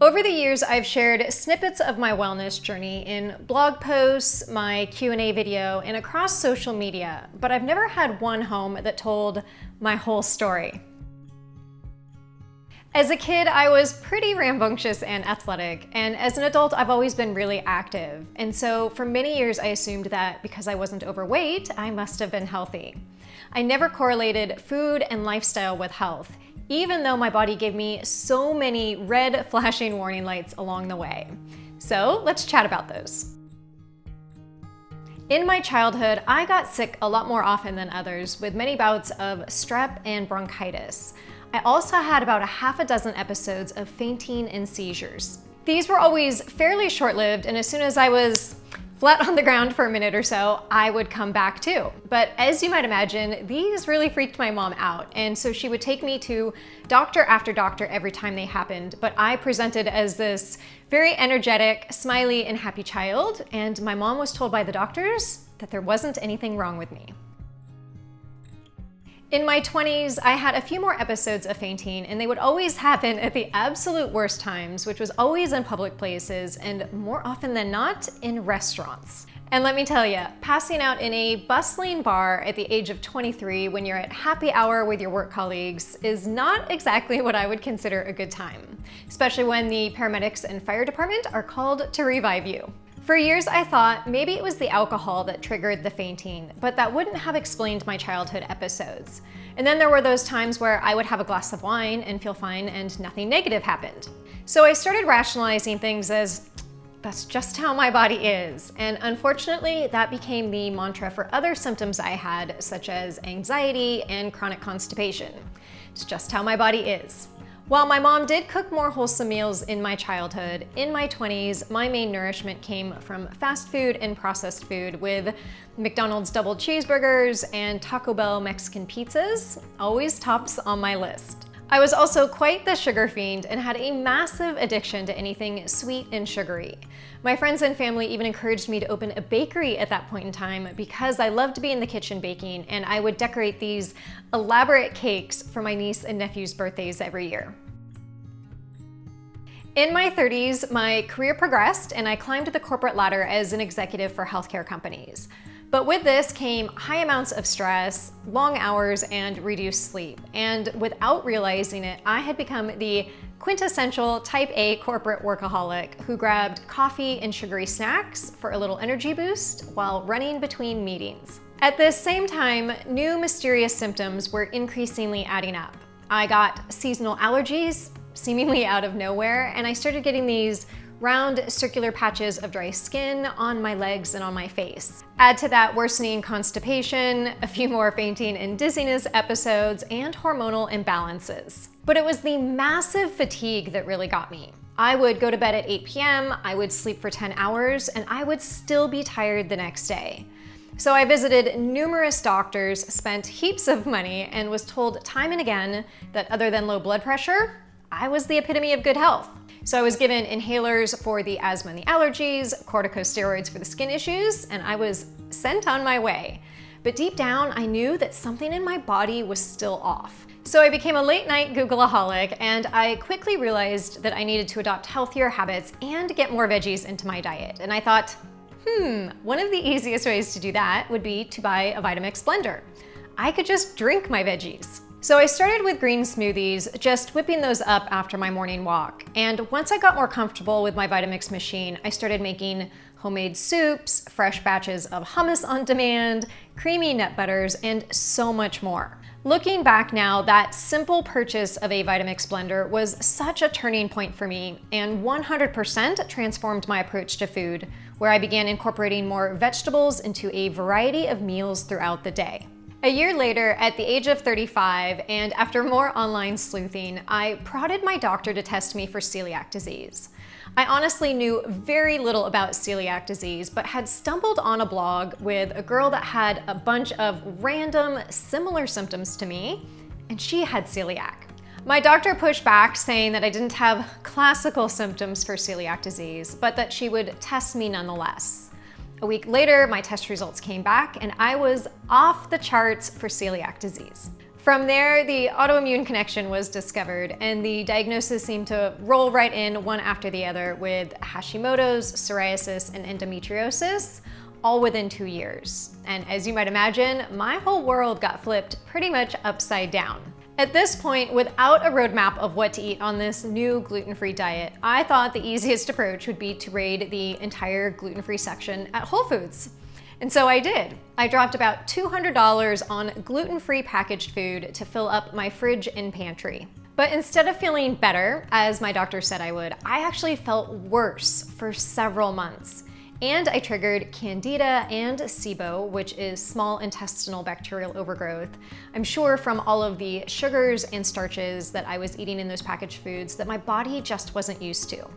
Over the years, I've shared snippets of my wellness journey in blog posts, my Q&A video, and across social media, but I've never had one home that told my whole story. As a kid, I was pretty rambunctious and athletic, and as an adult, I've always been really active. And so for many years, I assumed that because I wasn't overweight, I must have been healthy. I never correlated food and lifestyle with health, even though my body gave me so many red flashing warning lights along the way. So let's chat about those. In my childhood, I got sick a lot more often than others, with many bouts of strep and bronchitis. I also had about a half a dozen episodes of fainting and seizures. These were always fairly short-lived, and as soon as I was flat on the ground for a minute or so, I would come back too. But as you might imagine, these really freaked my mom out, and so she would take me to doctor after doctor every time they happened, but I presented as this very energetic, smiley, and happy child, and my mom was told by the doctors that there wasn't anything wrong with me. In my 20s, I had a few more episodes of fainting, and they would always happen at the absolute worst times, which was always in public places and more often than not in restaurants. And let me tell you, passing out in a bustling bar at the age of 23 when you're at happy hour with your work colleagues is not exactly what I would consider a good time, especially when the paramedics and fire department are called to revive you. For years, I thought maybe it was the alcohol that triggered the fainting, but that wouldn't have explained my childhood episodes. And then there were those times where I would have a glass of wine and feel fine and nothing negative happened. So I started rationalizing things as, that's just how my body is. And unfortunately, that became the mantra for other symptoms I had, such as anxiety and chronic constipation. It's just how my body is. While my mom did cook more wholesome meals in my childhood, in my 20s, my main nourishment came from fast food and processed food, with McDonald's double cheeseburgers and Taco Bell Mexican pizzas always tops on my list. I was also quite the sugar fiend and had a massive addiction to anything sweet and sugary. My friends and family even encouraged me to open a bakery at that point in time because I loved to be in the kitchen baking, and I would decorate these elaborate cakes for my niece and nephew's birthdays every year. In my 30s, my career progressed and I climbed the corporate ladder as an executive for healthcare companies. But with this came high amounts of stress, long hours, and reduced sleep. And without realizing it, I had become the quintessential type A corporate workaholic who grabbed coffee and sugary snacks for a little energy boost while running between meetings. At this same time, new mysterious symptoms were increasingly adding up. I got seasonal allergies, seemingly out of nowhere, and I started getting these round circular patches of dry skin on my legs and on my face. Add to that worsening constipation, a few more fainting and dizziness episodes, and hormonal imbalances. But it was the massive fatigue that really got me. I would go to bed at 8 p.m., I would sleep for 10 hours, and I would still be tired the next day. So I visited numerous doctors, spent heaps of money, and was told time and again that other than low blood pressure, I was the epitome of good health. So I was given inhalers for the asthma and the allergies, corticosteroids for the skin issues, and I was sent on my way. But deep down, I knew that something in my body was still off. So I became a late night Googleaholic, and I quickly realized that I needed to adopt healthier habits and get more veggies into my diet. And I thought, one of the easiest ways to do that would be to buy a Vitamix blender. I could just drink my veggies. So I started with green smoothies, just whipping those up after my morning walk. And once I got more comfortable with my Vitamix machine, I started making homemade soups, fresh batches of hummus on demand, creamy nut butters, and so much more. Looking back now, that simple purchase of a Vitamix blender was such a turning point for me and 100% transformed my approach to food, where I began incorporating more vegetables into a variety of meals throughout the day. A year later, at the age of 35, and after more online sleuthing, I prodded my doctor to test me for celiac disease. I honestly knew very little about celiac disease, but had stumbled on a blog with a girl that had a bunch of random, similar symptoms to me, and she had celiac. My doctor pushed back, saying that I didn't have classical symptoms for celiac disease, but that she would test me nonetheless. A week later, my test results came back and I was off the charts for celiac disease. From there, the autoimmune connection was discovered, and the diagnosis seemed to roll right in one after the other with Hashimoto's, psoriasis, and endometriosis, all within 2 years. And as you might imagine, my whole world got flipped pretty much upside down. At this point, without a roadmap of what to eat on this new gluten-free diet, I thought the easiest approach would be to raid the entire gluten-free section at Whole Foods. And so I did. I dropped about $200 on gluten-free packaged food to fill up my fridge and pantry. But instead of feeling better, as my doctor said I would, I actually felt worse for several months. And I triggered Candida and SIBO, which is small intestinal bacterial overgrowth. I'm sure from all of the sugars and starches that I was eating in those packaged foods that my body just wasn't used to.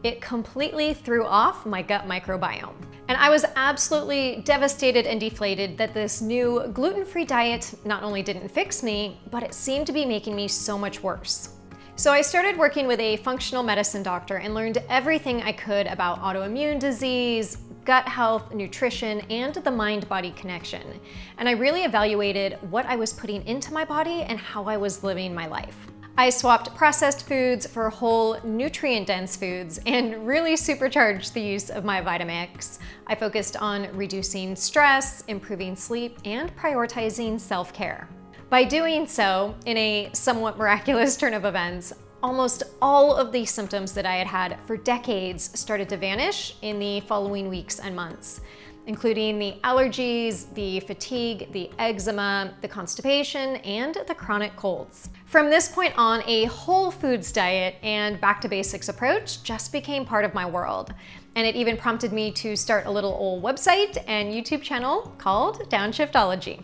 It completely threw off my gut microbiome. And I was absolutely devastated and deflated that this new gluten-free diet not only didn't fix me, but it seemed to be making me so much worse. So I started working with a functional medicine doctor and learned everything I could about autoimmune disease, gut health, nutrition, and the mind-body connection. And I really evaluated what I was putting into my body and how I was living my life. I swapped processed foods for whole, nutrient-dense foods and really supercharged the use of my Vitamix. I focused on reducing stress, improving sleep, and prioritizing self-care. By doing so, in a somewhat miraculous turn of events, almost all of the symptoms that I had had for decades started to vanish in the following weeks and months, including the allergies, the fatigue, the eczema, the constipation, and the chronic colds. From this point on, a whole foods diet and back to basics approach just became part of my world. And it even prompted me to start a little old website and YouTube channel called Downshiftology.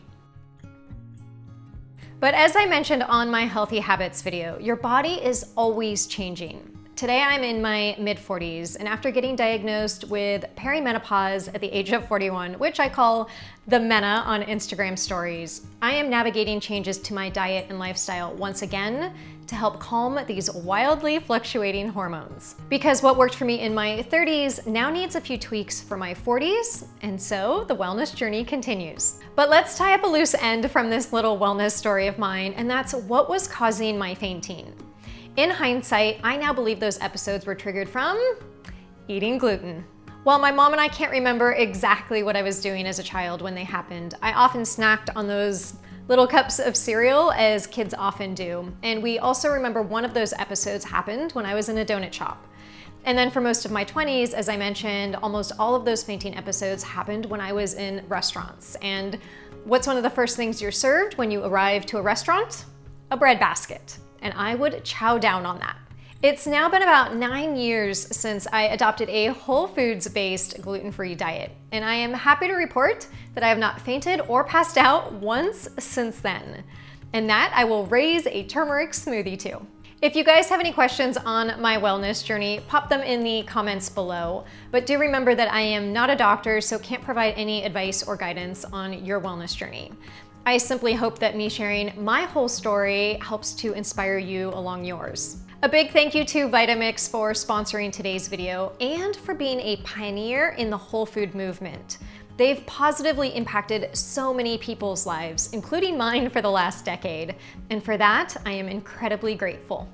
But as I mentioned on my healthy habits video, your body is always changing. Today I'm in my mid-40s, and after getting diagnosed with perimenopause at the age of 41, which I call the Mena on Instagram stories, I am navigating changes to my diet and lifestyle once again to help calm these wildly fluctuating hormones. Because what worked for me in my 30s now needs a few tweaks for my 40s, and so the wellness journey continues. But let's tie up a loose end from this little wellness story of mine, and that's what was causing my fainting. In hindsight, I now believe those episodes were triggered from eating gluten. While my mom and I can't remember exactly what I was doing as a child when they happened, I often snacked on those little cups of cereal, as kids often do. And we also remember one of those episodes happened when I was in a donut shop. And then for most of my 20s, as I mentioned, almost all of those fainting episodes happened when I was in restaurants. And what's one of the first things you're served when you arrive to a restaurant? A bread basket. And I would chow down on that. It's now been about 9 years since I adopted a whole foods-based gluten-free diet, and I am happy to report that I have not fainted or passed out once since then. And that I will raise a turmeric smoothie to. If you guys have any questions on my wellness journey, pop them in the comments below. But do remember that I am not a doctor, so can't provide any advice or guidance on your wellness journey. I simply hope that me sharing my whole story helps to inspire you along yours. A big thank you to Vitamix for sponsoring today's video and for being a pioneer in the whole food movement. They've positively impacted so many people's lives, including mine for the last decade, and for that, I am incredibly grateful.